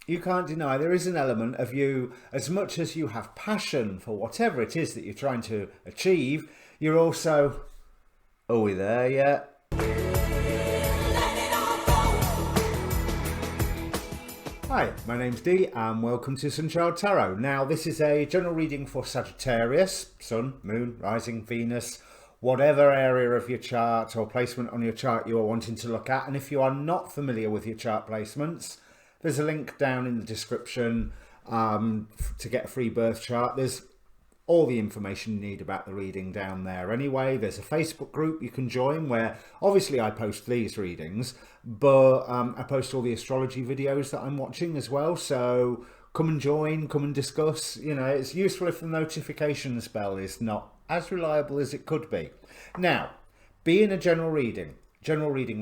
you can't deny there is an element of you, as much as you have passion for whatever it is that you're trying to achieve, you're also, are we there yet? Hi, my name's Dee and welcome to Sunchild Tarot. Now, this is a general reading for Sagittarius, Sun, Moon, Rising, Venus, whatever area of your chart or placement on your chart you are wanting to look at. And if you are not familiar with your chart placements, there's a link down in the description to get a free birth chart. There's all the information you need about the reading down there anyway. There's a Facebook group you can join where obviously I post these readings, but I post all the astrology videos that I'm watching as well. So come and join, come and discuss. You know, it's useful if the notification bell is not as reliable as it could be. Now, being a general reading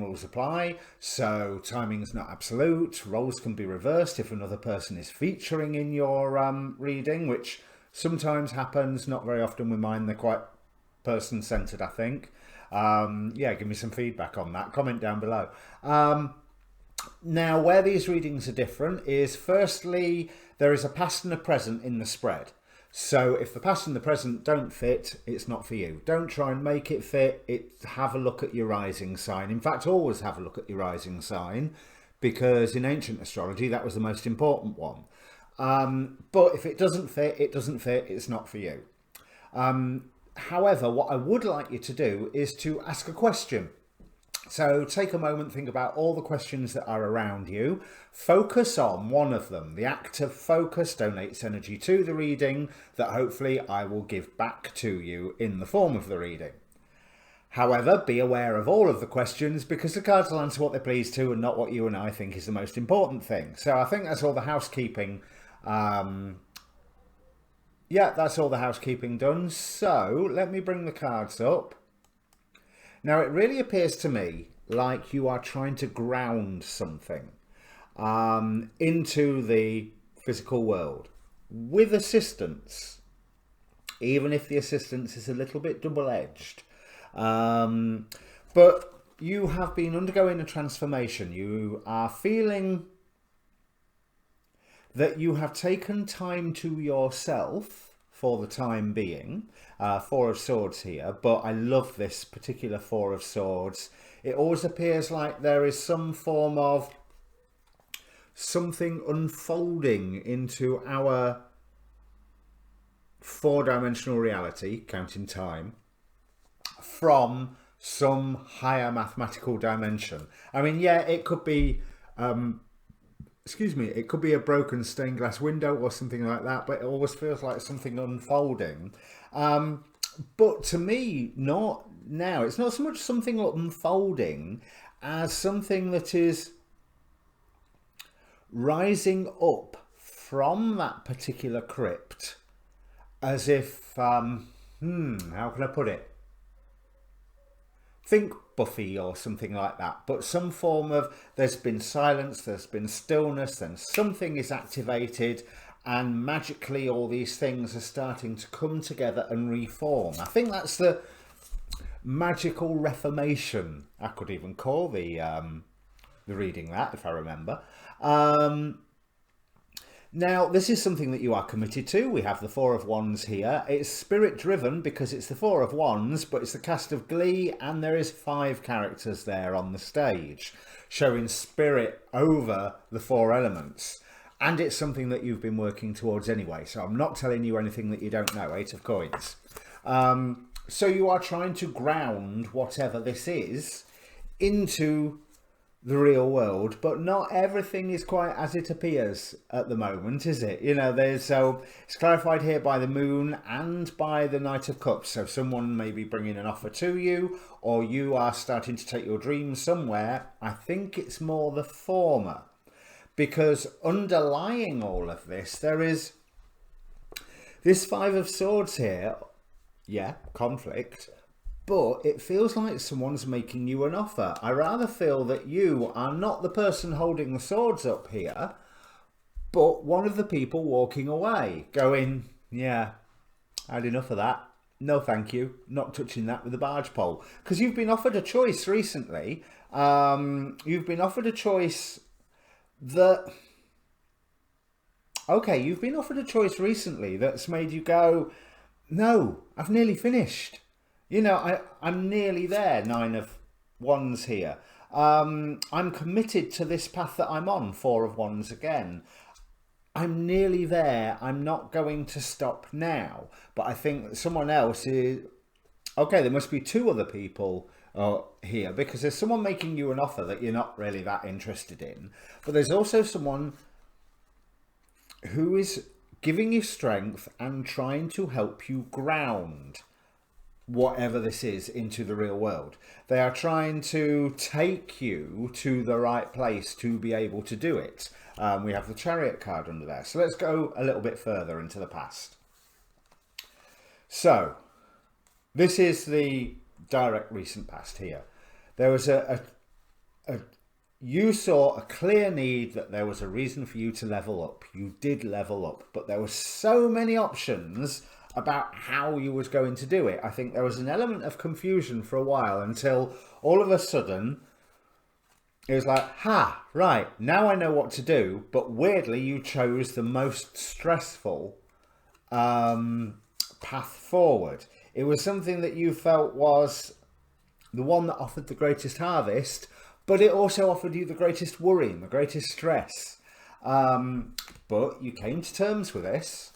rules apply, so timing is not absolute. Roles can be reversed if another person is featuring in your reading, which sometimes happens, not very often with mine. They're quite person-centered, I think. Yeah, give me some feedback on that. Comment down below. Now, where these readings are different is, firstly, there is a past and a present in the spread. So if the past and the present don't fit, it's not for you. Don't try and make it fit. Have a look at your rising sign. In fact, always have a look at your rising sign, because in ancient astrology, that was the most important one. But if it doesn't fit, it doesn't fit. It's not for you. However, what I would like you to do is to ask a question. So take a moment, think about all the questions that are around you. Focus on one of them. The act of focus donates energy to the reading that hopefully I will give back to you in the form of the reading. However, be aware of all of the questions, because the cards will answer what they're pleased to and not what you and I think is the most important thing. So I think that's all the housekeeping. Yeah, that's all the housekeeping done. So let me bring the cards up. Now, it really appears to me like you are trying to ground something into the physical world with assistance, even if the assistance is a little bit double-edged. But you have been undergoing a transformation. You are feeling that you have taken time to yourself for the time being. Four of Swords here, but I love this particular Four of Swords. It always appears like there is some form of something unfolding into our four-dimensional reality, counting time, from some higher mathematical dimension. I mean, yeah, it could be it could be a broken stained glass window or something like that, but it always feels like something unfolding. But to me, not now. It's not so much something unfolding as something that is rising up from that particular crypt, as if, how can I put it? Think Buffy or something like that, but some form of, there's been silence, there's been stillness, then something is activated, and magically all these things are starting to come together and reform. I think that's the magical reformation. I could even call the reading that, if I remember. Now, this is something that you are committed to. We have the Four of Wands here. It's spirit driven because it's the Four of Wands, but it's the cast of Glee, and there is 5 characters there on the stage, showing spirit over the 4 elements. And it's something that you've been working towards anyway, so I'm not telling you anything that you don't know. 8 of Coins. So you are trying to ground whatever this is into the real world, but not everything is quite as it appears at the moment, is it? You know, so it's clarified here by the Moon and by the Knight of Cups. So someone may be bringing an offer to you, or you are starting to take your dreams somewhere. I think it's more the former, because underlying all of this, there is this 5 of Swords here. Yeah, conflict. But it feels like someone's making you an offer. I rather feel that you are not the person holding the swords up here, but one of the people walking away, going, yeah, I had enough of that. No, thank you. Not touching that with a barge pole. Because you've been offered a choice recently. You've been offered a choice that okay, you've been offered a choice recently that's made you go, no, I've nearly finished. You know, I'm nearly there. Nine of Wands here. I'm committed to this path that I'm on. Four of Wands again. I'm nearly there. I'm not going to stop now. But I think that someone else is... Okay, there must be two other people here, because there's someone making you an offer that you're not really that interested in. But there's also someone who is giving you strength and trying to help you ground whatever this is into the real world. They are trying to take you to the right place to be able to do it. We have the Chariot card under there. So let's go a little bit further into the past. So this is the direct recent past here. There was you saw a clear need that there was a reason for you to level up. You did level up, but there were so many options about how you was going to do it. I think there was an element of confusion for a while until all of a sudden it was like, ha, right, now I know what to do. But weirdly, you chose the most stressful path forward. It was something that you felt was the one that offered the greatest harvest, but it also offered you the greatest worry and the greatest stress. But you came to terms with this.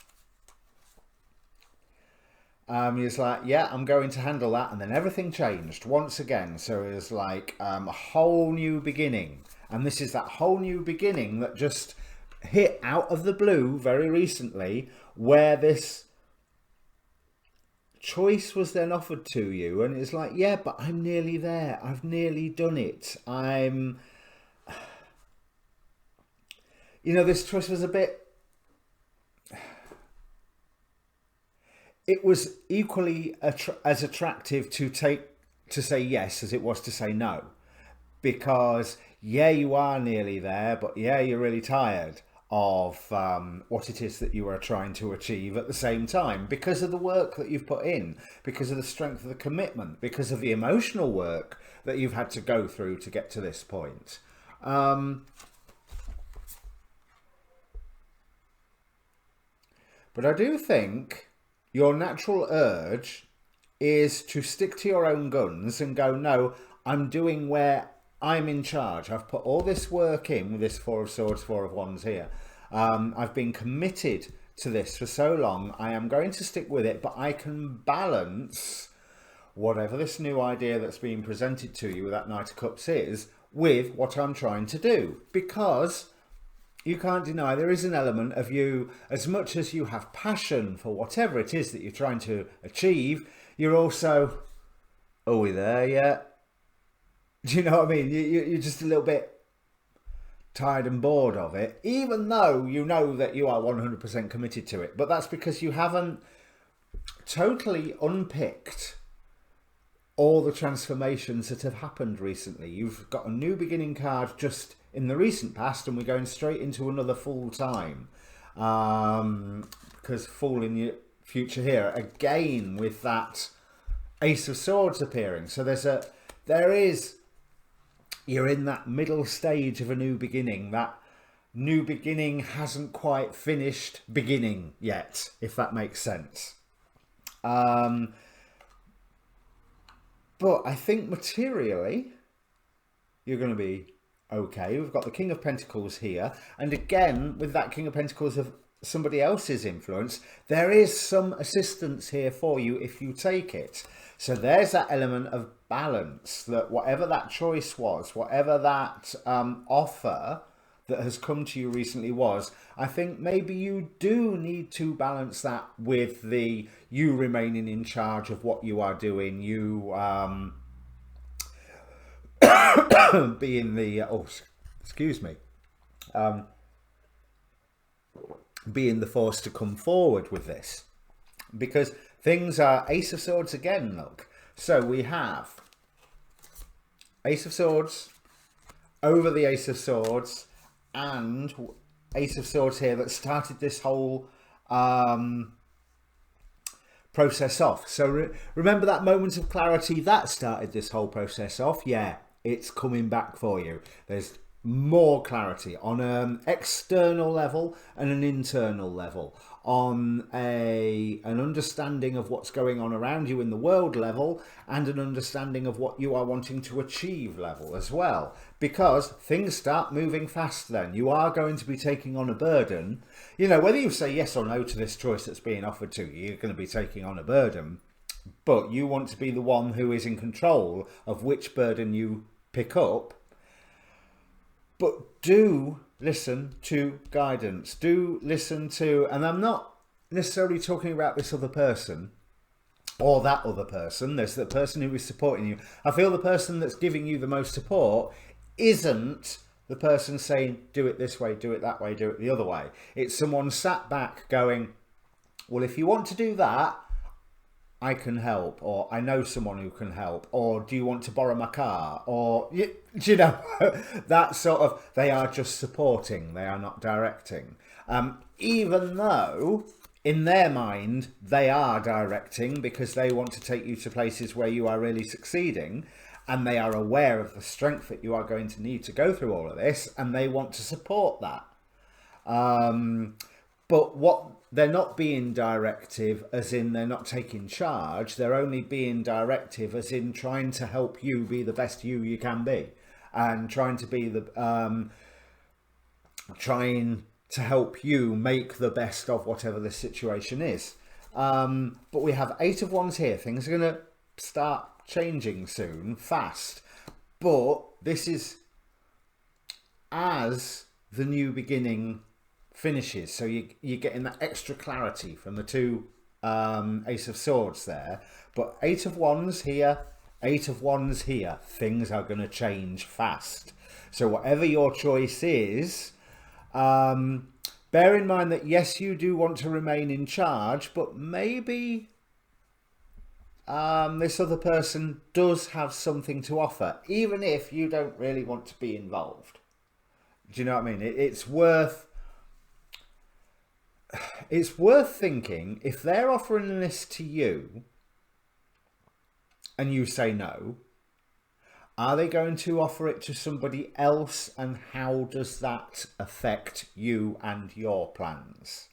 He was like, yeah, I'm going to handle that. And then everything changed once again. So it was like a whole new beginning. And this is that whole new beginning that just hit out of the blue very recently, where this choice was then offered to you. And it's like, yeah, but I'm nearly there. I've nearly done it. You know, this choice was a bit... It was equally as attractive to say yes as it was to say no, because yeah, you are nearly there, but yeah, you're really tired of what it is that you are trying to achieve at the same time, because of the work that you've put in, because of the strength of the commitment, because of the emotional work that you've had to go through to get to this point. But I do think your natural urge is to stick to your own guns and go, no, I'm doing where I'm in charge. I've put all this work in with this Four of Swords, Four of Wands here. I've been committed to this for so long. I am going to stick with it, but I can balance whatever this new idea that's being presented to you with that Knight of Cups is with what I'm trying to do. Because you can't deny there is an element of you, as much as you have passion for whatever it is that you're trying to achieve, you're also, are we there yet? Do you know what I mean? You're just a little bit tired and bored of it, even though you know that you are 100% committed to it. But that's because you haven't totally unpicked all the transformations that have happened recently. You've got a new beginning card just in the recent past, and we're going straight into another full time, because full in your future here again with that Ace of Swords appearing. So you're in that middle stage of a new beginning. That new beginning hasn't quite finished beginning yet, if that makes sense. But I think materially you're going to be okay. We've got the King of Pentacles here, and again with that King of Pentacles of somebody else's influence, there is some assistance here for you if you take it. So there's that element of balance, that whatever that choice was, whatever that offer that has come to you recently was, I think maybe you do need to balance that with the you remaining in charge of what you are doing, you being the being the force to come forward with this, because things are Ace of Swords again. Look, so we have Ace of Swords over the Ace of Swords, and Ace of Swords here that started this whole process off. So remember that moment of clarity that started this whole process off? Yeah, it's coming back for you. There's more clarity on an external level and an internal level, on an understanding of what's going on around you in the world level, and an understanding of what you are wanting to achieve level as well, because things start moving fast. Then you are going to be taking on a burden. You know, whether you say yes or no to this choice that's being offered to you, you're going to be taking on a burden, but you want to be the one who is in control of which burden you pick up. But do listen to guidance. Do listen to, and I'm not necessarily talking about this other person or that other person. There's the person who is supporting you. I feel the person that's giving you the most support isn't the person saying, do it this way, do it that way, do it the other way. It's someone sat back going, well, if you want to do that, I can help, or I know someone who can help, or do you want to borrow my car, or you know, that sort of, they are just supporting, they are not directing, even though in their mind they are directing, because they want to take you to places where you are really succeeding, and they are aware of the strength that you are going to need to go through all of this, and they want to support that. But what they're not being directive as in they're not taking charge, they're only being directive as in trying to help you be the best you can be, and trying to be the trying to help you make the best of whatever the situation is. But we have 8 of Wands here. Things are going to start changing soon, fast, but this is as the new beginning finishes, so you're getting that extra clarity from the 2 Ace of Swords there. But 8 of Wands here, 8 of Wands here, things are going to change fast. So whatever your choice is, bear in mind that yes, you do want to remain in charge, but maybe this other person does have something to offer, even if you don't really want to be involved. Do you know what I mean? It's worth thinking, if they're offering this to you and you say no, are they going to offer it to somebody else, and how does that affect you and your plans?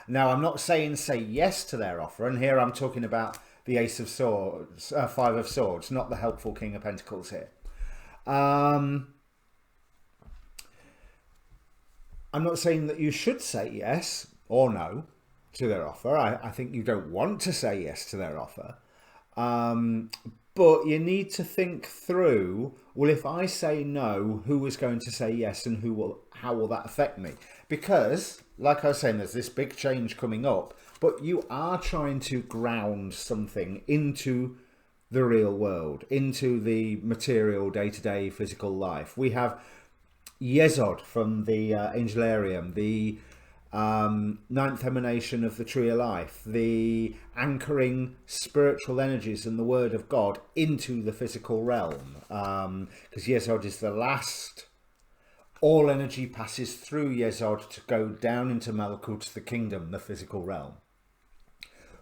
Now, I'm not saying say yes to their offer, and here I'm talking about the Ace of Swords, 5 of Swords, not the helpful King of Pentacles here. I'm not saying that you should say yes or no to their offer. I think you don't want to say yes to their offer. But you need to think through, well, if I say no, who is going to say yes, and how will that affect me? Because, like I was saying, there's this big change coming up, but you are trying to ground something into the real world, into the material day-to-day physical life. We have Yesod from the Angelarium, the 9th emanation of the Tree of Life, the anchoring spiritual energies and the Word of God into the physical realm, because Yesod is the last. All energy passes through Yesod to go down into Malakut, the kingdom, the physical realm.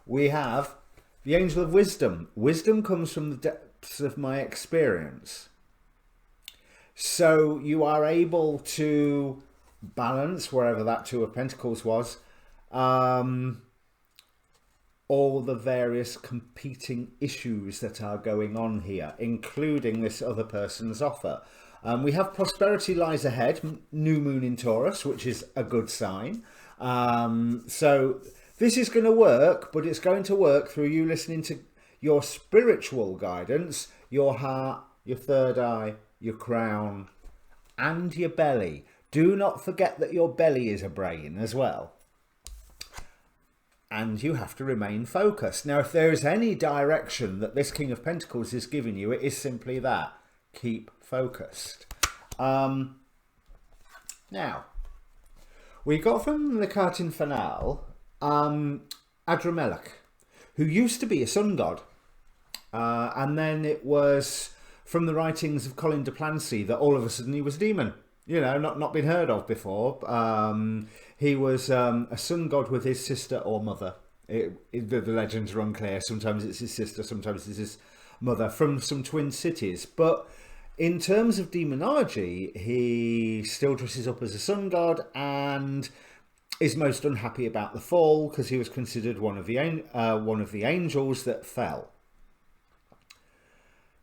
We have the Angel of Wisdom. Wisdom comes from the depths of my experience. So you are able to balance, wherever that 2 of Pentacles was, all the various competing issues that are going on here, including this other person's offer. We have prosperity lies ahead, new moon in Taurus, which is a good sign. So this is going to work, but it's going to work through you listening to your spiritual guidance, your heart, your third eye, your crown, and your belly. Do not forget that your belly is a brain as well. And you have to remain focused. Now, if there is any direction that this King of Pentacles is giving you, it is simply that. Keep focused. Now, we got from the card Infernal, Adramelech, who used to be a sun god. And then it was from the writings of Colin de Plancy that all of a sudden he was a demon. You know, not been heard of before. He was a sun god with his sister or mother. The legends are unclear. Sometimes it's his sister, sometimes it's his mother, from some twin cities. But In terms of demonology, he still dresses up as a sun god and is most unhappy about the fall because he was considered one of the angels that fell.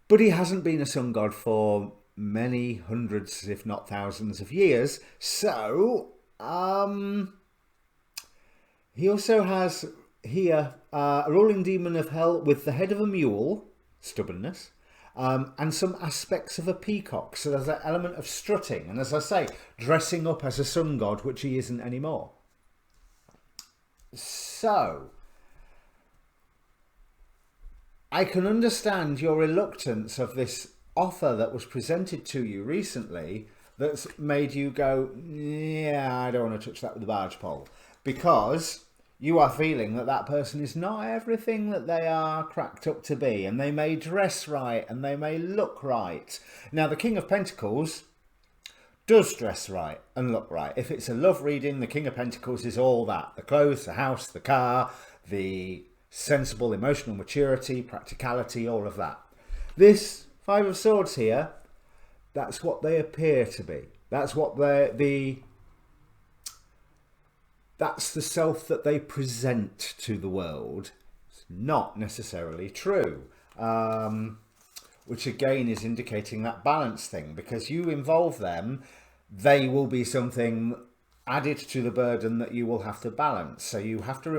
But he hasn't been a sun god for many hundreds, if not thousands of years. So he also has here a ruling demon of hell with the head of a mule, stubbornness, and some aspects of a peacock. So there's that element of strutting. And as I say, dressing up as a sun god, which he isn't anymore. So I can understand your reluctance of this offer that was presented to you recently that's made you go, yeah, I don't want to touch that with a barge pole, because you are feeling that that person is not everything that they are cracked up to be, and they may dress right and they may look right. Now, the King of Pentacles does dress right and look right. If it's a love reading, the King of Pentacles is all that: the clothes, the house, the car, the sensible emotional maturity, practicality, all of that. This Five of Swords here, that's what they appear to be. That's what that's the self that they present to the world. It's not necessarily true, which again is indicating that balance thing, because you involve them, they will be something added to the burden that you will have to balance. So you have to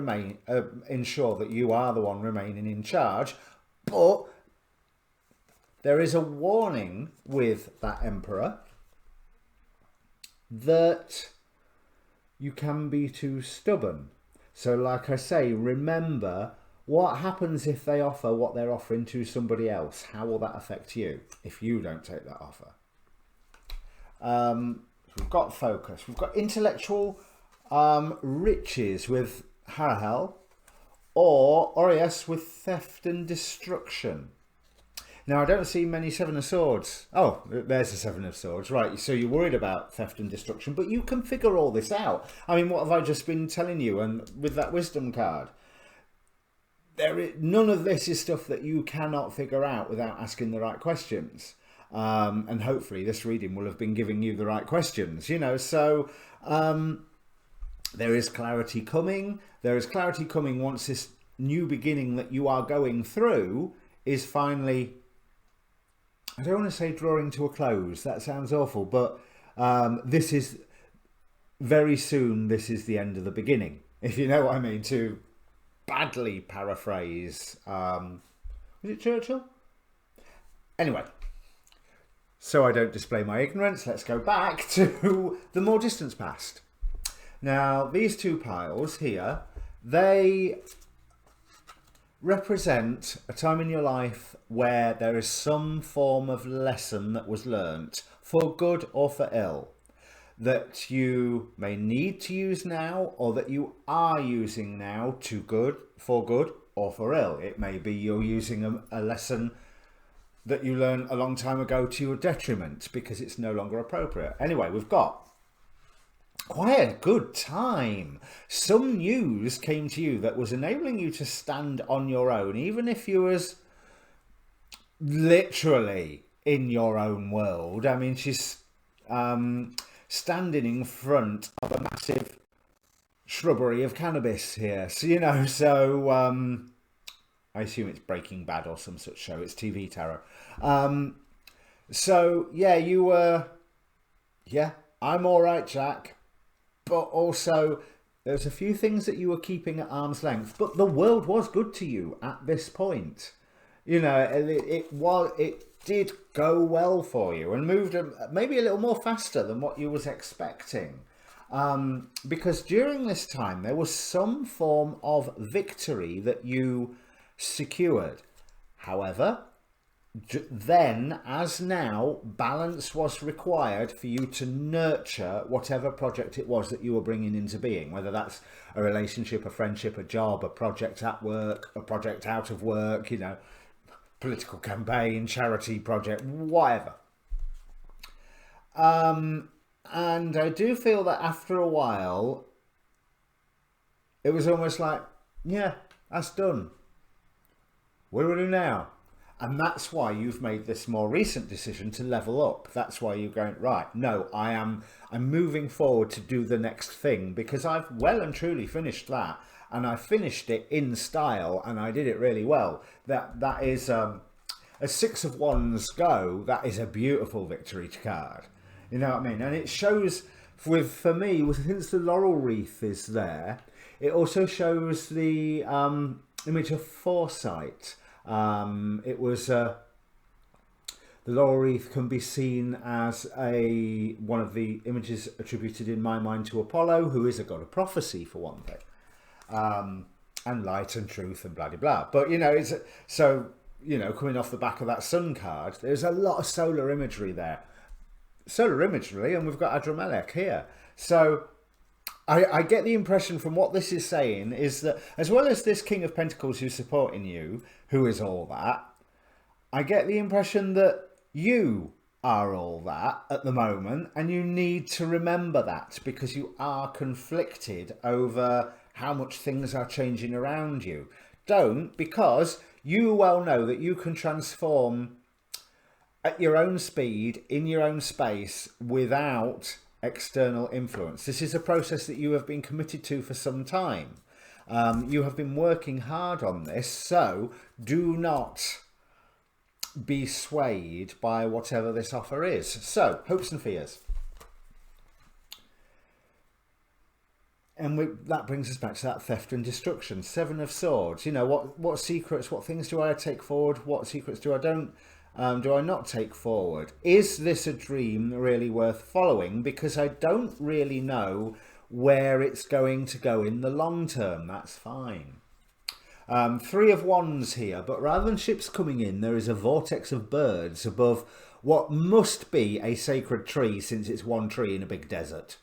ensure that you are the one remaining in charge. But there is a warning with that Emperor that you can be too stubborn. So like I say, remember what happens if they offer what they're offering to somebody else. How will that affect you if you don't take that offer? We've got focus. We've got intellectual riches with Harahel, or Orias with theft and destruction. Now, I don't see many Seven of Swords. Oh, there's the Seven of Swords. Right, so you're worried about theft and destruction, but you can figure all this out. I mean, what have I just been telling you? And with that wisdom card, none of this is stuff that you cannot figure out without asking the right questions. And hopefully this reading will have been giving you the right questions, you know. So there is clarity coming. There is clarity coming once this new beginning that you are going through is finally, I don't want to say drawing to a close, that sounds awful, but this is very soon, this is the end of the beginning, if you know what I mean, to badly paraphrase, was it Churchill? Anyway, so I don't display my ignorance, let's go back to the more distant past. Now, these two piles here, they represent a time in your life where there is some form of lesson that was learnt, for good or for ill, that you may need to use now, or that you are using now for good or for ill. It may be you're using a lesson that you learned a long time ago to your detriment because it's no longer appropriate. Anyway, we've got quite a good time. Some news came to you that was enabling you to stand on your own, even if you was literally in your own world. I mean, she's standing in front of a massive shrubbery of cannabis here. So, you know, so I assume it's Breaking Bad or some such show. It's TV tarot. So, yeah, you were, yeah, I'm all right, Jack. But also, there's a few things that you were keeping at arm's length. But the world was good to you at this point. You know, it did go well for you and moved maybe a little more faster than what you was expecting. Because during this time, there was some form of victory that you secured. However, then, as now, balance was required for you to nurture whatever project it was that you were bringing into being, whether that's a relationship, a friendship, a job, a project at work, a project out of work, you know, political campaign, charity project, whatever. And I do feel that after a while, it was almost like, yeah, that's done. What do we do now? And that's why you've made this more recent decision to level up. That's why you're going, right, no, I'm moving forward to do the next thing, because I've well and truly finished that, and I finished it in style, and I did it really well. That is a 6 of Wands go. That is a beautiful victory card. You know what I mean? And it shows, for me, since the laurel wreath is there, it also shows the image of foresight. It was the laurel wreath can be seen as one of the images attributed in my mind to Apollo, who is a god of prophecy for one thing, and light and truth and blah blah blah. But you know, it's so, you know, coming off the back of that sun card, there's a lot of solar imagery there, and we've got Adramelech here. So I get the impression from what this is saying is that, as well as this King of Pentacles who's supporting you, who is all that, I get the impression that you are all that at the moment, and you need to remember that, because you are conflicted over how much things are changing around you. Don't, because you well know that you can transform at your own speed, in your own space, without external influence. This is a process that you have been committed to for some time. You have been working hard on this, so do not be swayed by whatever this offer is. So, hopes and fears. And that brings us back to that theft and destruction. 7 of Swords. You know, what secrets, what things do I take forward? What secrets do I not take forward? Is this a dream really worth following? Because I don't really know where it's going to go in the long term. That's fine. 3 of Wands here, but rather than ships coming in, there is a vortex of birds above what must be a sacred tree, since it's one tree in a big desert.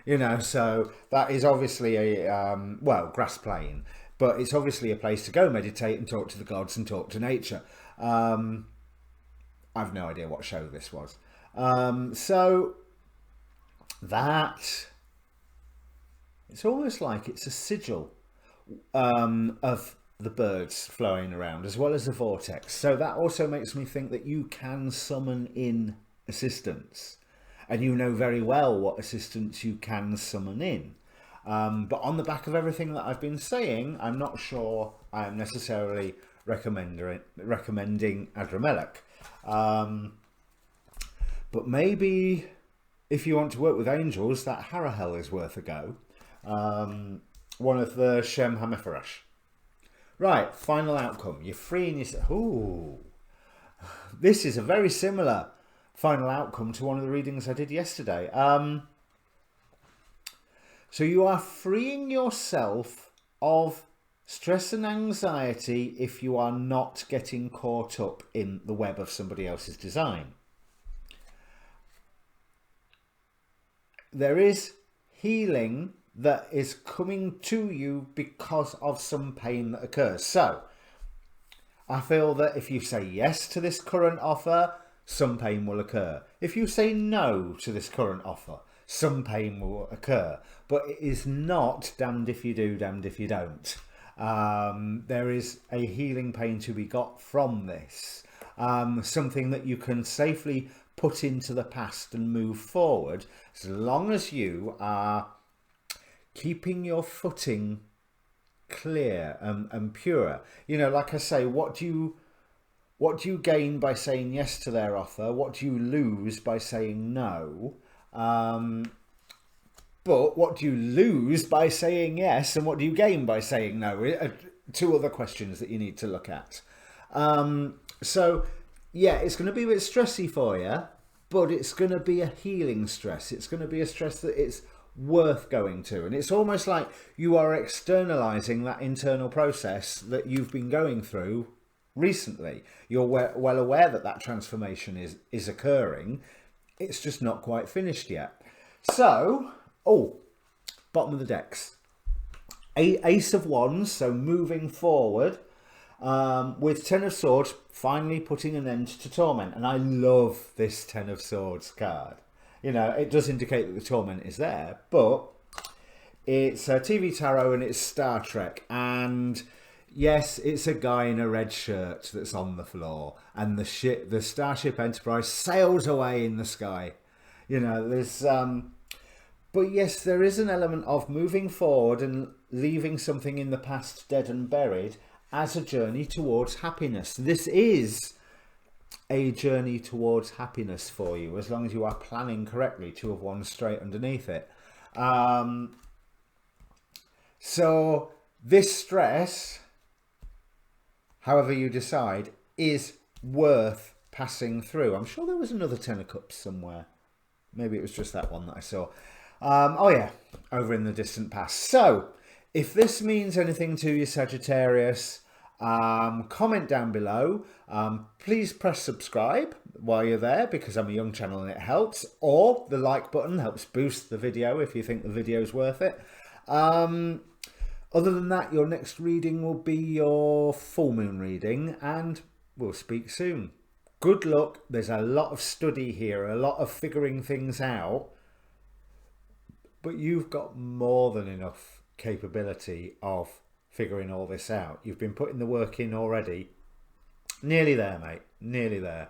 You know, so that is obviously a, well, grass plain, but it's obviously a place to go meditate and talk to the gods and talk to nature. I've no idea what show this was. So that, it's almost like it's a sigil of the birds flowing around, as well as the vortex. So that also makes me think that you can summon in assistance, and you know very well what assistance you can summon in. But on the back of everything that I've been saying, I'm not sure I am necessarily recommending Adramelech. But maybe if you want to work with angels, that Harahel is worth a go. One of the Shem Hamefarash. Right, final outcome. You're freeing yourself. Ooh, this is a very similar final outcome to one of the readings I did yesterday. So you are freeing yourself of stress and anxiety if you are not getting caught up in the web of somebody else's design. There is healing that is coming to you because of some pain that occurs. So I feel that if you say yes to this current offer, some pain will occur. If you say no to this current offer, some pain will occur. But it is not damned if you do, damned if you don't. There is a healing pain to be got from this. Something that you can safely put into the past and move forward, as long as you are keeping your footing clear and pure. You know, like I say, what do you gain by saying yes to their offer? What do you lose by saying no? But what do you lose by saying yes, and what do you gain by saying no? Two other questions that you need to look at. So yeah, it's going to be a bit stressy for you, but it's going to be a healing stress. It's going to be a stress that it's worth going to, and it's almost like you are externalizing that internal process that you've been going through recently. You're well aware that that transformation is occurring. It's just not quite finished yet. So, bottom of the decks, Ace of Wands, so moving forward, with 10 of Swords, finally putting an end to torment. And I love this 10 of Swords card. You know, it does indicate that the torment is there, but it's TV tarot and it's Star Trek, and Yes, it's a guy in a red shirt that's on the floor, and the Starship Enterprise sails away in the sky. You know, but yes, there is an element of moving forward and leaving something in the past dead and buried as a journey towards happiness. This is a journey towards happiness for you, as long as you are planning correctly. Two of Wands straight underneath it. So this stress, however you decide, is worth passing through. I'm sure there was another Ten of Cups somewhere. Maybe it was just that one that I saw. Oh yeah, over in the distant past. So if this means anything to you, Sagittarius, comment down below. Please press subscribe while you're there, because I'm a young channel and it helps. Or the like button helps boost the video if you think the video is worth it. Other than that, your next reading will be your full moon reading, and we'll speak soon. Good luck. There's a lot of study here, a lot of figuring things out, but you've got more than enough capability of figuring all this out. You've been putting the work in already. Nearly there, mate. Nearly there.